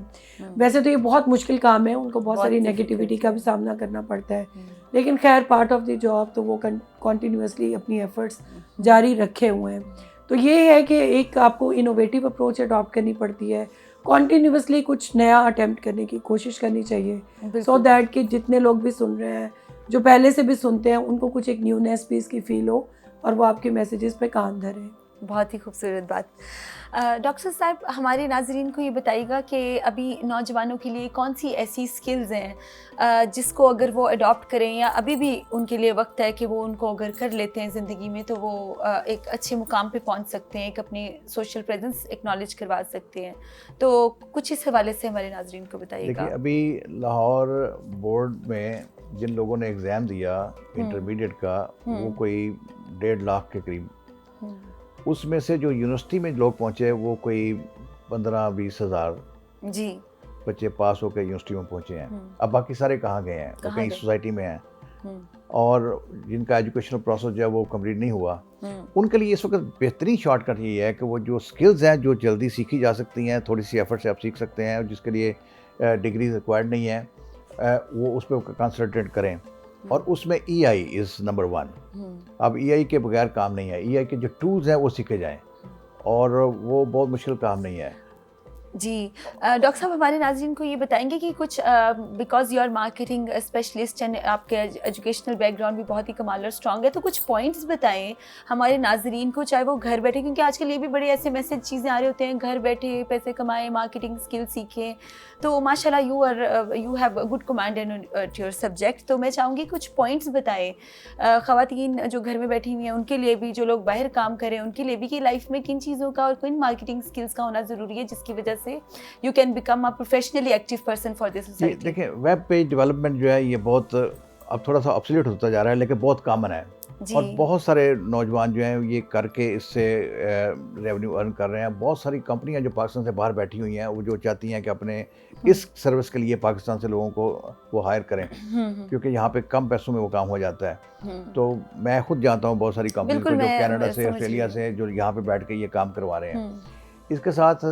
ویسے تو یہ بہت مشکل کام ہے, ان کو بہت ساری نیگیٹیوٹی کا بھی سامنا کرنا پڑتا ہے, لیکن خیر پارٹ آف دی جاب, تو وہ کنٹینیوسلی اپنی ایفرٹس جاری رکھے ہوئے ہیں. تو یہ ہے کہ ایک آپ کو انوویٹیو اپروچ اڈاپٹ کرنی پڑتی ہے, کنٹینیوسلی کچھ نیا اٹیمپٹ کرنے کی کوشش کرنی چاہیے, سو دیٹ کہ جتنے لوگ بھی سن رہے ہیں, جو پہلے سے بھی سنتے ہیں, ان کو کچھ ایک نیونیس بھی اس کی فیل ہو اور وہ آپ کے میسیجز پہ کان دھریں. بہت ہی خوبصورت بات. ڈاکٹر صاحب, ہمارے ناظرین کو یہ بتائیے گا کہ ابھی نوجوانوں کے لیے کون سی ایسی اسکلز ہیں جس کو اگر وہ اڈاپٹ کریں, یا ابھی بھی ان کے لیے وقت ہے کہ وہ ان کو اگر کر لیتے ہیں زندگی میں تو وہ ایک اچھے مقام پہ پہنچ سکتے ہیں, ایک اپنی سوشل پریزنس ایکنالج کروا سکتے ہیں, تو کچھ اس حوالے سے ہمارے ناظرین کو بتائیے گا. دیکھیے, ابھی لاہور بورڈ میں جن لوگوں نے ایگزام دیا انٹرمیڈیٹ کا, وہ کوئی 1.5 لاکھ کے قریب, اس میں سے جو یونیورسٹی میں لوگ پہنچے وہ کوئی 15-20 ہزار بچے پاس ہو کے یونیورسٹی میں پہنچے ہیں. اب باقی سارے کہاں گئے ہیں؟ وہ کہیں سوسائٹی میں ہیں, اور جن کا ایجوکیشنل پروسیس جو ہے وہ کمپلیٹ نہیں ہوا, ان کے لیے اس وقت بہترین شارٹ کٹ یہ ہے کہ وہ جو اسکلز ہیں جو جلدی سیکھی جا سکتی ہیں, تھوڑی سی ایفرٹ سے آپ سیکھ سکتے ہیں, جس کے لیے ڈگری ریکوائرڈ نہیں ہے, وہ اس پہ کنسنٹریٹ کریں. اور اس میں ای آئی از نمبر 1. اب ای آئی کے بغیر کام نہیں ہے, ای آئی کے جو ٹولز ہیں وہ سیکھے جائیں, اور وہ بہت مشکل کام نہیں ہے. جی ڈاکٹر صاحب, ہمارے ناظرین کو یہ بتائیں گے کہ کچھ because you are marketing specialist and آپ کے ایجوکیشنل بیک گراؤنڈ بھی بہت ہی کمال اور اسٹرانگ ہے, تو کچھ پوائنٹس بتائیں ہمارے ناظرین کو, چاہے وہ گھر بیٹھے, کیونکہ آج کل یہ بھی بڑے ایسے میسج چیزیں آ رہے ہوتے ہیں, گھر بیٹھے پیسے کمائیں, مارکیٹنگ اسکل سیکھیں. تو ماشاء اللہ you have good command in your subject. تو میں چاہوں گی کچھ پوائنٹس بتائیں خواتین جو گھر میں بیٹھی ہوئی ہیں ان کے لیے بھی, جو لوگ باہر کام کریں ان کے لیے بھی, کہ لائف میں کن چیزوں کا اور کن مارکیٹنگ اسکلس کا ہونا ضروری ہے جس کی وجہ سے you can become a professionally active person for this society. دیکھیں, ویب پیج ڈیولپمنٹ جو ہے یہ بہت اب تھوڑا سا آبسلیٹ ہوتا جا رہا ہے, لیکن بہت کامن ہے, اور بہت سارے نوجوان جو ہیں یہ کر کے اس سے ریونیو ارن کر رہے ہیں. بہت ساری کمپنیاں جو پاکستان سے باہر بیٹھی ہوئی ہیں وہ جو چاہتی ہیں کہ اپنے اس سروس کے لیے پاکستان سے لوگوں کو وہ ہائر کریں, کیونکہ یہاں پہ کم پیسوں میں وہ کام ہو جاتا ہے. تو میں خود جانتا ہوں بہت ساری کمپنیز کو جو کینیڈا سے, آسٹریلیا سے, جو یہاں پہ بیٹھ کے یہ کام کروا رہے ہیں. اس کے ساتھ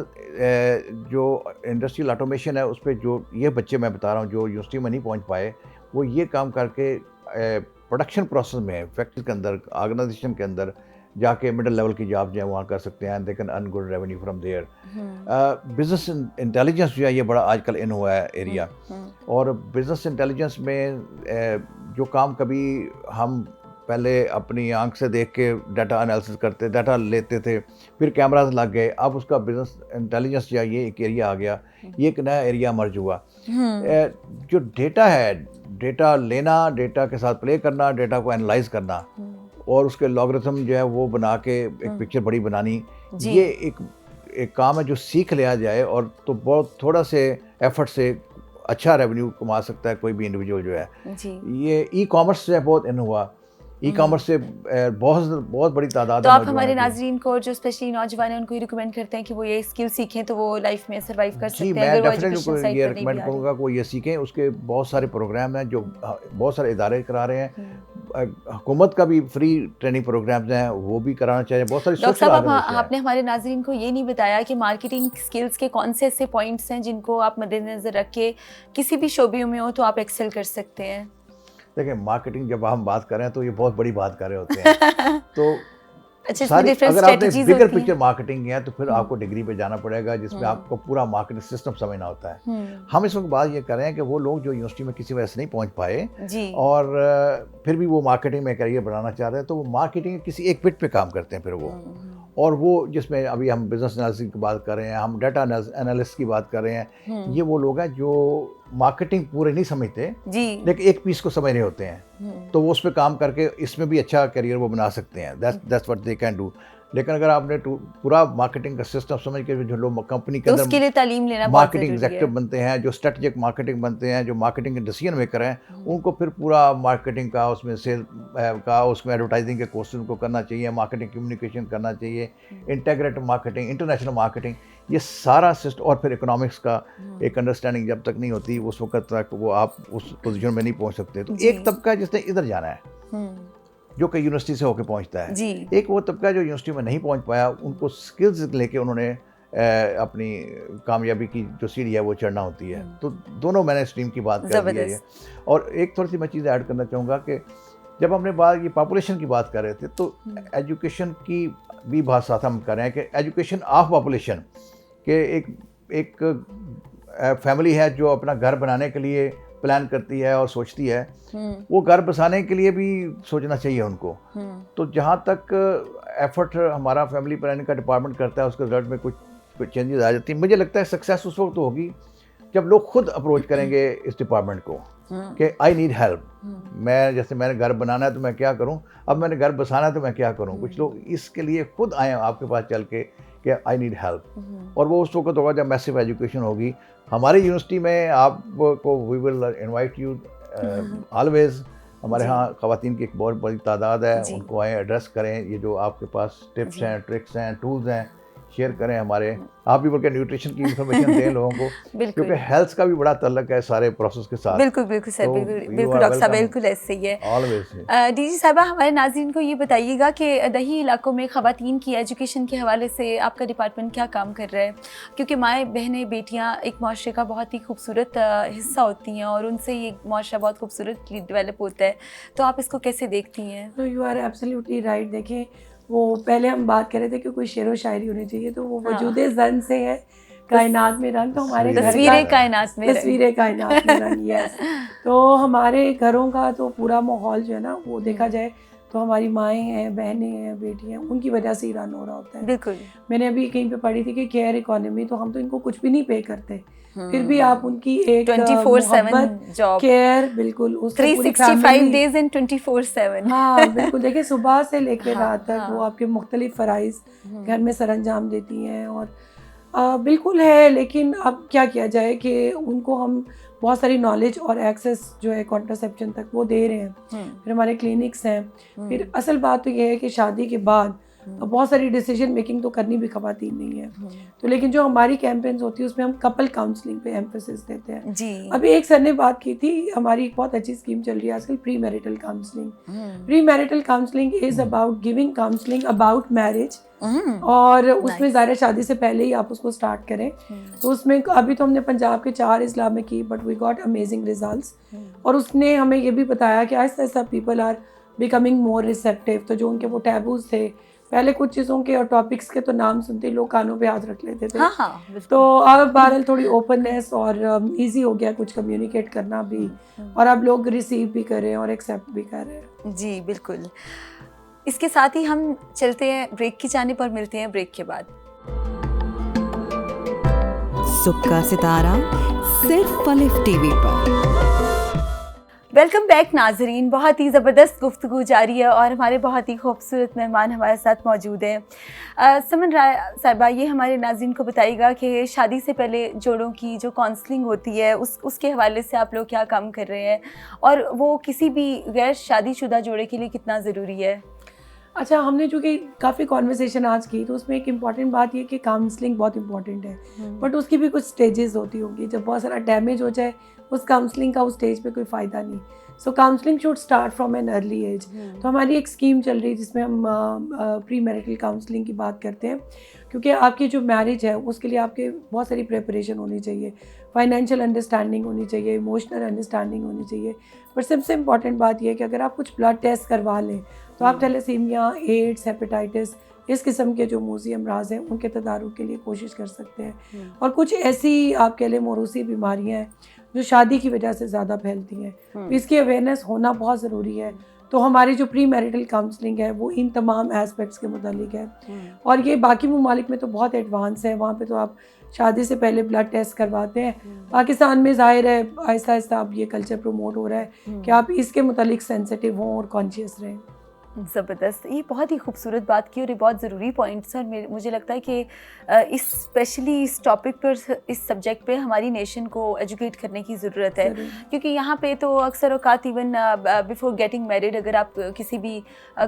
جو انڈسٹریل آٹومیشن ہے اس پہ جو یہ بچے میں بتا رہا ہوں جو یونیورسٹی میں نہیں پہنچ پائے, وہ یہ کام کر کے پروڈکشن پروسیس میں, فیکٹری کے اندر, آرگنائزیشن کے اندر جا کے مڈل لیول کی جاب جو ہے وہاں کر سکتے ہیں. They can earn good revenue from there. Business intelligence جو ہے یہ بڑا آج کل ان ہوا ہے ایریا, اور بزنس انٹیلیجنس میں جو کام کبھی ہم پہلے اپنی آنکھ سے دیکھ کے ڈیٹا انالیسس کرتے، ڈیٹا لیتے تھے، پھر کیمراز لگ گئے، اب اس کا بزنس انٹیلیجنس یا یہ ایک ایریا آ گیا، یہ ایک نیا ایریا مرج ہوا. جو ڈیٹا ہے، ڈیٹا لینا، ڈیٹا کے ساتھ پلے کرنا، ڈیٹا کو انالائز کرنا اور اس کے لاگرتھم جو ہے وہ بنا کے ایک پکچر بڑی بنانی، یہ ایک کام ہے جو سیکھ لیا جائے اور تو بہت تھوڑا سے ایفرٹ سے اچھا ریونیو کما سکتا ہے کوئی بھی انڈیویجول جو ہے. یہ ای کامرس سے بہت ان ہوا، ای کامرس سے بہت بڑی تعداد. تو آپ ہمارے ناظرین کو جو اسپیشلی نوجوان ہیں ان کو یہ ریکمینڈ کرتے ہیں کہ وہ یہ اسکل سیکھیں تو وہ لائف میں سروائیو کر سکتے ہیں. جی میں ڈیفینیٹلی یہ ریکمینڈ کروں گا کہ وہ یہ سیکھیں. اس کے بہت سارے پروگرام ہیں جو بہت سارے ادارے کرا رہے ہیں، حکومت کا بھی فری ٹریننگ پروگرامز ہیں وہ بھی کرانا چاہیے. بہت ساری ڈاکٹر صاحب آپ نے ہمارے ناظرین کو یہ نہیں بتایا کہ مارکیٹنگ اسکلس کے کون سے ایسے پوائنٹس ہیں جن کو آپ مد نظر رکھ کے کسی بھی شعبے میں ہو تو آپ ایکسل کر سکتے ہیں. دیکھیں مارکیٹنگ جب ہم بات کر رہے ہیں تو یہ بہت بڑی بات کر رہے ہوتے ہیں تو ساری اگر آپ نے بگر پکچر مارکیٹنگ ہے تو پھر آپ کو ڈگری پہ جانا پڑے گا جس میں آپ کو پورا مارکیٹنگ سسٹم سمجھنا ہوتا ہے. ہم اس وقت بات یہ کر رہے ہیں کہ وہ لوگ جو یونیورسٹی میں کسی وجہ سے نہیں پہنچ پائے اور پھر بھی وہ مارکیٹنگ میں کیریئر بنانا چاہ رہے ہیں تو وہ مارکیٹنگ کسی ایک پٹ پہ کام کرتے ہیں پھر وہ، اور وہ جس میں ابھی ہم بزنس انالیسس کی بات کر رہے ہیں، ہم ڈیٹا انالسٹ کی بات کر رہے ہیں، یہ وہ لوگ ہیں جو مارکیٹنگ پورے نہیں سمجھتے لیکن ایک پیس کو سمجھ رہے ہوتے ہیں تو وہ اس پہ کام کر کے اس میں بھی اچھا کیریئر وہ بنا سکتے ہیں. That's what they can do. لیکن اگر آپ نے پورا مارکیٹنگ کا سسٹم سمجھ کے جو لوگ کمپنی کے اندر تعلیم لینا مارکیٹنگ ایگزیکٹو بنتے ہیں، جو اسٹریٹجک مارکیٹنگ بنتے ہیں، جو مارکیٹنگ کے ڈیسیژن میکر ہیں، ان کو پھر پورا مارکیٹنگ کا اس میں سیل کا اس میں ایڈورٹائزنگ کے کورس ان کو کرنا چاہیے، مارکیٹنگ کمیونیکیشن کرنا چاہیے، انٹیگریٹ مارکیٹنگ، انٹرنیشنل مارکیٹنگ، یہ سارا سسٹم. اور پھر اکنامکس کا ایک انڈرسٹینڈنگ جب تک نہیں ہوتی اس وقت تک وہ آپ اس پوزیشن میں نہیں پہنچ سکتے. تو ایک طبقہ جس نے ادھر جانا ہے جو کہ یونیورسٹی سے ہو کے پہنچتا ہے، ایک وہ طبقہ جو یونیورسٹی میں نہیں پہنچ پایا، ان کو سکلز لے کے انہوں نے اپنی کامیابی کی جو سیڑھی ہے وہ چڑھنا ہوتی ہے. تو دونوں میں نے اسٹریم کی بات کر دی ہے. اور ایک تھوڑی سی میں چیز ایڈ کرنا چاہوں گا کہ جب ہم نے یہ پاپولیشن کی بات کر رہے تھے تو ایجوکیشن کی بھی بات ساتھ ہم کر رہے ہیں کہ ایجوکیشن آف پاپولیشن، کہ ایک فیملی ہے جو اپنا گھر بنانے کے لیے پلان کرتی ہے اور سوچتی ہے، وہ گھر بسانے کے لیے بھی سوچنا چاہیے ان کو. تو جہاں تک ایفرٹ ہمارا فیملی پلاننگ کا ڈپارٹمنٹ کرتا ہے اس کے رزلٹ میں کچھ چینجز آ جاتی ہیں. مجھے لگتا ہے سکسیس اس وقت ہوگی جب لوگ خود اپروچ کریں گے اس ڈپارٹمنٹ کو کہ آئی نیڈ ہیلپ. جیسے میں نے گھر بنانا ہے تو میں کیا کروں، اب میں نے گھر بسانا ہے تو میں کیا کروں. کچھ لوگ اس کے لیے خود آئے ہیں آپ کے پاس چل کے کہ آئی نیڈ ہیلپ. اور وہ اس وقت ہوگا جب میسو ایجوکیشن ہوگی. ہماری یونیورسٹی میں آپ کو وی ول انوائٹ یو آلویز. ہمارے ہاں خواتین کی ایک بہت بڑی تعداد ہے، ان کو آئیں ایڈریس کریں. یہ جو آپ کے پاس ٹپس ہیں، ٹرکس ہیں، ٹولز ہیں، شیئر کریں. ہمارے آپ بھی بلکہ نیوٹریشن کی انفارمیشن دیں لوگوں کو، کیونکہ ہیلتھ کا بھی بڑا تعلق ہے سارے پروسیس کے ساتھ. بالکل سر، بالکل ڈاکٹر صاحب بالکل ایسے ہی ہے. ڈی جی صاحبہ ہمارے ناظرین کو یہ بتائیے گا کہ دیہی علاقوں میں خواتین کی ایجوکیشن کے حوالے سے آپ کا ڈپارٹمنٹ کیا کام کر رہا ہے؟ کیونکہ مائیں بہنیں بیٹیاں ایک معاشرے کا بہت ہی خوبصورت حصہ ہوتی ہیں اور ان سے یہ معاشرہ بہت خوبصورتلی ڈیولپ ہوتا ہے، تو آپ اس کو کیسے دیکھتی ہیں؟ You are absolutely right. دیکھیں وہ پہلے ہم بات کر رہے تھے کہ کوئی شعر و شاعری ہونی چاہیے، تو وہ وجود زن سے ہے کائنات میں رنگ. تو ہمارے تصویریں کائنات میں رنگ یس. تو ہمارے گھروں کا تو پورا ماحول جو ہے نا وہ دیکھا جائے تو ہماری مائیں ہیں، بہنیں ہیں، بیٹیاں، ان کی وجہ سے ہی رن ہو رہا ہوتا ہے. بالکل. میں نے ابھی کہیں پہ پڑھی تھی کہ کیئر اکانومی، تو ہم تو ان کو کچھ بھی نہیں پے کرتے، پھر بھی آپ ان کی ایک 24/7 جاب، کیئر، بالکل 365 days and 24/7. ہاں بالکل. دیکھیں صبح سے لے کے رات تک وہ آپ کے مختلف فرائض گھر میں سر انجام دیتی ہیں. اور بالکل ہے، لیکن اب کیا کیا جائے کہ ان کو ہم بہت ساری نالج اور ایکسیس جو ہے کانٹرسیپشن تک وہ دے رہے ہیں. پھر ہمارے کلینکس ہیں. پھر اصل بات تو یہ ہے کہ شادی کے بعد بہت ساری ڈیسیجن میکنگ تو کرنی بھی خواتین نہیں ہے. تو لیکن جو ہماری کیمپینز ہوتی ہے اس میں ہم کپل کاؤنسلنگ پہ ایمفیسس دیتے ہیں. ابھی ایک سر نے بات کی تھی، ہماری ایک بہت اچھی اسکیم چل رہی ہے آج کل، pre marital counselling. Pre marital counselling is about giving counselling about marriage, اور اس میں ظاہر شادی سے پہلے ہی آپ اس کو اسٹارٹ کریں. تو اس میں ابھی تو ہم نے پنجاب کے 4 اضلاع میں کی، but we got amazing results. اور اس نے ہمیں یہ بھی بتایا کہ آہستہ آہستہ people are becoming more receptive. تو جو ان کے وہ ٹیبوز تھے پہلے کچھ چیزوں کے اور ٹاپکس کے تو نام سنتے ہی لوگ کانوں پہ ہاتھ رکھ لیتے تھے. ہاں ہاں تو اب بہرحال تھوڑی اوپننیس اور ایزی ہو گیا کچھ کمیونیکیٹ کرنا بھی, اور اب لوگ ریسیو بھی کر رہے ہیں اور ایکسیپٹ بھی کر رہے ہیں. جی بالکل. اس کے ساتھ ہی ہم چلتے ہیں بریک کی جانب اور ملتے ہیں بریک کے بعد. صبح کا ستارہ صرف پلف ٹی وی پر. ویلکم بیک ناظرین. بہت ہی زبردست گفتگو جاری ہے اور ہمارے بہت ہی خوبصورت مہمان ہمارے ساتھ موجود ہیں. سمن رائے صاحبہ, یہ ہمارے ناظرین کو بتائیے گا کہ شادی سے پہلے جوڑوں کی جو کاؤنسلنگ ہوتی ہے اس کے حوالے سے آپ لوگ کیا کام کر رہے ہیں, اور وہ کسی بھی غیر شادی شدہ جوڑے کے لیے کتنا ضروری ہے؟ اچھا, ہم نے چونکہ کافی کانورسیشن آج کی تو اس میں ایک امپورٹنٹ بات یہ کہ کاؤنسلنگ بہت امپورٹنٹ ہے, بٹ اس کی بھی کچھ اسٹیجز ہوتی ہوں گی. جب بہت سارا ڈیمیج ہو جائے اس کاؤنسلنگ کا اس اسٹیج پہ کوئی فائدہ نہیں. So counselling should start from an early age. تو ہماری ایک اسکیم چل رہی ہے جس میں ہم پری میرٹل کاؤنسلنگ کی بات کرتے ہیں, کیونکہ آپ کی جو میرج ہے اس کے لیے آپ کے بہت ساری پریپریشن ہونی چاہیے, فائنینشیل انڈرسٹینڈنگ ہونی چاہیے, ایموشنل انڈرسٹینڈنگ ہونی چاہیے. پر سب سے امپورٹنٹ بات یہ ہے کہ اگر آپ کچھ بلڈ ٹیسٹ کروا لیں تو آپ تھیلیسیمیا, ایڈس, ہیپیٹائٹس, اس قسم کے جو موذی امراض ہیں ان کے تدارک کے لیے کوشش کر سکتے ہیں. اور کچھ ایسی آپ کہہ لیں موروثی بیماریاں ہیں جو شادی کی وجہ سے زیادہ پھیلتی ہیں, اس کی اویئرنیس ہونا بہت ضروری ہے. تو ہماری جو پری میرٹل کاؤنسلنگ ہے وہ ان تمام ایسپیکٹس کے متعلق ہے, اور یہ باقی ممالک میں تو بہت ایڈوانس ہے. وہاں پہ تو آپ شادی سے پہلے بلڈ ٹیسٹ کرواتے ہیں. پاکستان میں ظاہر ہے آہستہ آہستہ اب یہ کلچر پروموٹ ہو رہا ہے کہ آپ اس کے متعلق سینسیٹیو ہوں اور کانشیس رہیں. زبردست. یہ بہت ہی خوبصورت بات کی اور یہ بہت ضروری پوائنٹس ہیں, اور مجھے لگتا ہے کہ اسپیشلی اس ٹاپک پر, اس سبجیکٹ پہ ہماری نیشن کو ایجوکیٹ کرنے کی ضرورت ہے, کیونکہ یہاں پہ تو اکثر اوقات ایون بیفور گیٹنگ میرڈ اگر آپ کسی بھی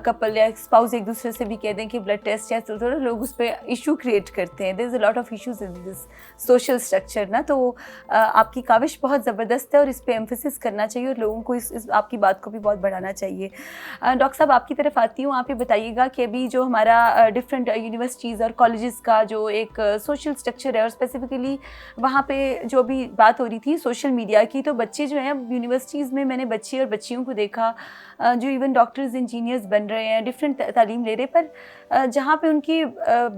کپل یا اسپاؤز ایک دوسرے سے بھی کہہ دیں کہ بلڈ ٹیسٹ یا تو لوگ اس پہ ایشو کریٹ کرتے ہیں. There is a lot of issues in this social structure نا. تو آپ کی کاوش بہت زبردست ہے اور اس پہ ایمفیسس کرنا چاہیے اور لوگوں کو اس آپ کی بات کو بھی بہت بڑھانا چاہیے. ڈاکٹر صاحب آپ کی طرف آتی ہوں, آپ یہ بتائیے گا کہ ابھی جو ہمارا ڈفرینٹ یونیورسٹیز اور کالجز کا جو ایک سوشل اسٹرکچر ہے, اور اسپیسیفکلی وہاں پہ جو بھی بات ہو رہی تھی سوشل میڈیا کی, تو بچے جو ہیں یونیورسٹیز میں, میں نے بچے اور بچیوں کو دیکھا جو ایون ڈاکٹرز, انجینئرز بن رہے ہیں, ڈفرینٹ تعلیم لے رہے, پر جہاں پہ ان کی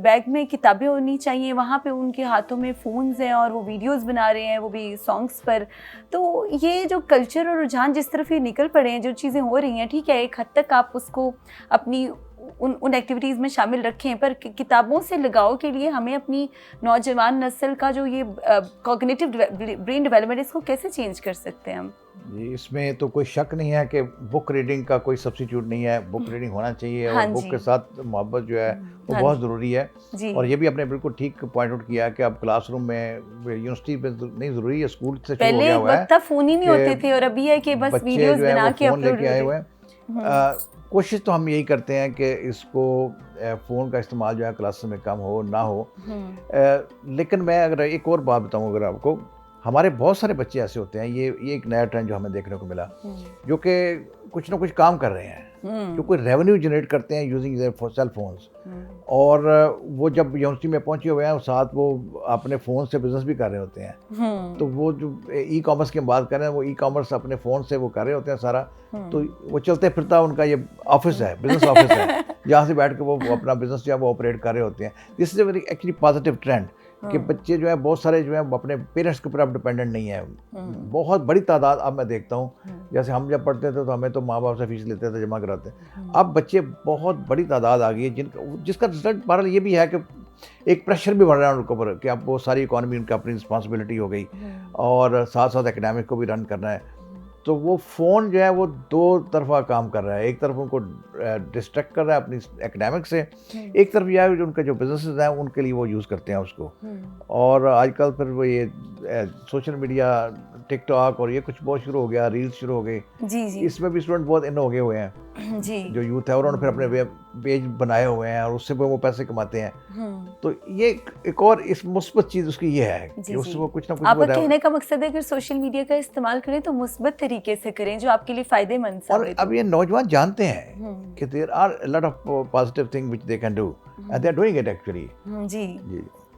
بیگ میں کتابیں ہونی چاہیے وہاں پہ ان کے ہاتھوں میں فونز ہیں اور وہ ویڈیوز بنا رہے ہیں, وہ بھی سانگس پر. تو یہ جو کلچر اور رجحان جس طرف یہ نکل پڑے ہیں, جو چیزیں ہو رہی ہیں, ٹھیک ہے ایک حد تک آپ اس کو اپنی ان ایکٹیویٹیز میں شامل رکھیں, پر کتابوں سے لگاؤ کے لیے ہمیں اپنی نوجوان نسل کا جو یہ کوگنیٹو برین ڈیولپمنٹ, اس کو کیسے چینج کر سکتے ہیں ہم؟ جی, اس میں تو کوئی شک نہیں ہے کہ بک ریڈنگ کا کوئی سبسٹیٹیوٹ نہیں ہے. بک ریڈنگ ہونا چاہیے, اور بک کے ساتھ محبت جو ہے وہ بہت ضروری ہے. اور یہ بھی آپ نے بالکل ٹھیک پوائنٹ آؤٹ کیا کہ اب کلاس روم میں, یونیورسٹی میں نہیں ضروری ہے, اسکول سے شروع ہو گیا ہوا ہے. پہلے فون ہی نہیں ہوتے تھے اور ابھی ہے کہ بس ویڈیوز بنا کے اپلوڈ لے کے آئے ہوئے ہیں. کوشش تو ہم یہی کرتے ہیں کہ اس کو فون کا استعمال جو ہے کلاسز میں کم ہو نہ ہو. لیکن میں اگر ایک اور بات بتاؤں اگر آپ کو, ہمارے بہت سارے بچے ایسے ہوتے ہیں, یہ ایک نیا ٹرینڈ جو ہمیں دیکھنے کو ملا, جو کہ کچھ نہ کچھ کام کر رہے ہیں, جو کوئی ریونیو جنریٹ کرتے ہیں یوزنگ دیئر سیل فونس, اور وہ جب یونیورسٹی میں پہنچے ہوئے ہیں ساتھ وہ اپنے فون سے بزنس بھی کر رہے ہوتے ہیں. تو وہ جو ای کامرس کی ہم بات کر رہے ہیں, وہ ای کامرس اپنے فون سے وہ کر رہے ہوتے ہیں سارا. تو وہ چلتے پھرتا ان کا یہ آفس ہے, بزنس آفس ہے, جہاں سے بیٹھ کے وہ اپنا بزنس جو ہے وہ آپریٹ کر رہے ہوتے ہیں. This is a very actually positive trend کہ بچے جو ہیں بہت سارے جو ہیں اپنے پیرنٹس کے اوپر اب ڈپینڈنٹ نہیں ہیں. بہت بڑی تعداد اب میں دیکھتا ہوں, جیسے ہم جب پڑھتے تھے تو ہمیں تو ماں باپ سے فیس لیتے تھے, جمع کراتے. اب بچے بہت بڑی تعداد آ گئی ہے جس کا رزلٹ بہرحال یہ بھی ہے کہ ایک پریشر بھی بڑھ رہا ہے ان کے اوپر کہ اب وہ ساری اکانومی ان کا اپنی رسپانسبلٹی ہو گئی, اور ساتھ ساتھ اکیڈمک کو بھی رن کرنا ہے. تو وہ فون جو ہے وہ دو طرفہ کام کر رہا ہے. ایک طرف ان کو ڈسٹریکٹ کر رہا ہے اپنی اکیڈمک سے, ایک طرف یہ ہے جو ان کے جو بزنسز ہیں ان کے لیے وہ یوز کرتے ہیں اس کو. اور آج کل پھر وہ یہ سوشل میڈیا, ٹک ٹاک اور یہ کچھ بہت شروع ہو گیا, ریلس شروع ہو گئی. اس میں بھی اسٹوڈنٹ بہت ان ہو گئے ہوئے ہیں جو یوتھ ہے, اور انہوں نے پھر اپنے پیج بنائے ہوئے ہیں اور اس سے وہ پیسے کماتے ہیں. تو یہ ایک اور اس مثبت چیز اس کی یہ ہے کہ اس کو کچھ نہ کچھ. آپ کا کہنے کا مقصد ہے کہ سوشل میڈیا کا استعمال کریں تو مثبت طریقے سے کریں جو آپ کے لیے فائدے مند ثابت ہو. اور اب یہ نوجوان جانتے ہیں کہ there are lot of positive thing which they can do, and they are doing it actually. جی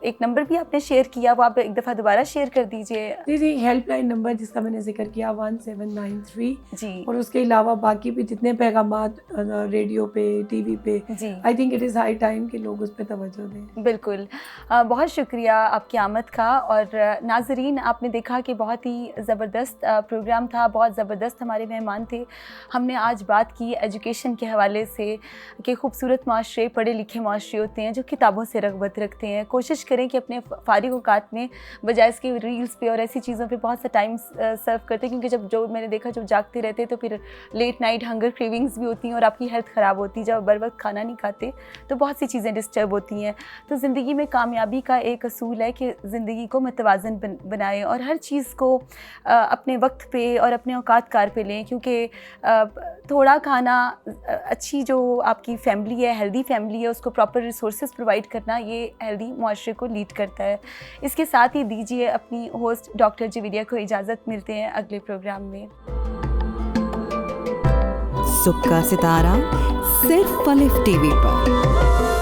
ایک نمبر بھی آپ نے شیئر کیا, وہ آپ ایک دفعہ دوبارہ شیئر کر دیجیے. جی ہیلپ لائن نمبر جس کا میں نے ذکر کیا 1793 جی, اور اس کے علاوہ باقی بھی جتنے پیغامات ریڈیو پہ ٹی وی پہ, جی I think it is high time کہ لوگ اس پہ توجہ دیں. بالکل. بہت شکریہ آپ کی آمد کا. اور ناظرین آپ نے دیکھا کہ بہت ہی زبردست پروگرام تھا, بہت زبردست ہمارے مہمان تھے. ہم نے آج بات کی ایجوکیشن کے حوالے سے کہ خوبصورت معاشرے, پڑھے لکھے معاشرے ہوتے ہیں جو کتابوں سے رغبت رکھتے ہیں. کوشش کریں کہ اپنے فارغ اوقات میں بجائے اس کے ریلز پہ اور ایسی چیزوں پہ بہت سا ٹائم سرو کرتے ہیں, کیونکہ جو میں نے دیکھا جب جاگتے رہتے تو پھر لیٹ نائٹ ہنگر کریونگز بھی ہوتی ہیں اور آپ کی ہیلتھ خراب ہوتی ہے. جب بر وقت کھانا نہیں کھاتے تو بہت سی چیزیں ڈسٹرب ہوتی ہیں. تو زندگی میں کامیابی کا ایک اصول ہے کہ زندگی کو متوازن بنائیں اور ہر چیز کو اپنے وقت پہ اور اپنے اوقات کار پہ لیں, کیونکہ تھوڑا کھانا, اچھی جو آپ کی فیملی ہے, ہیلدی فیملی ہے, اس کو پراپر ریسورسز پرووائڈ کرنا, یہ ہیلدی معاشرے کو لیڈ کرتا ہے. اس کے ساتھ ہی دیجیے اپنی ہوسٹ ڈاکٹر جویریہ کو اجازت. ملتے ہیں اگلے پروگرام میں. صبح کا ستارہ صرف فلف ٹی وی پر.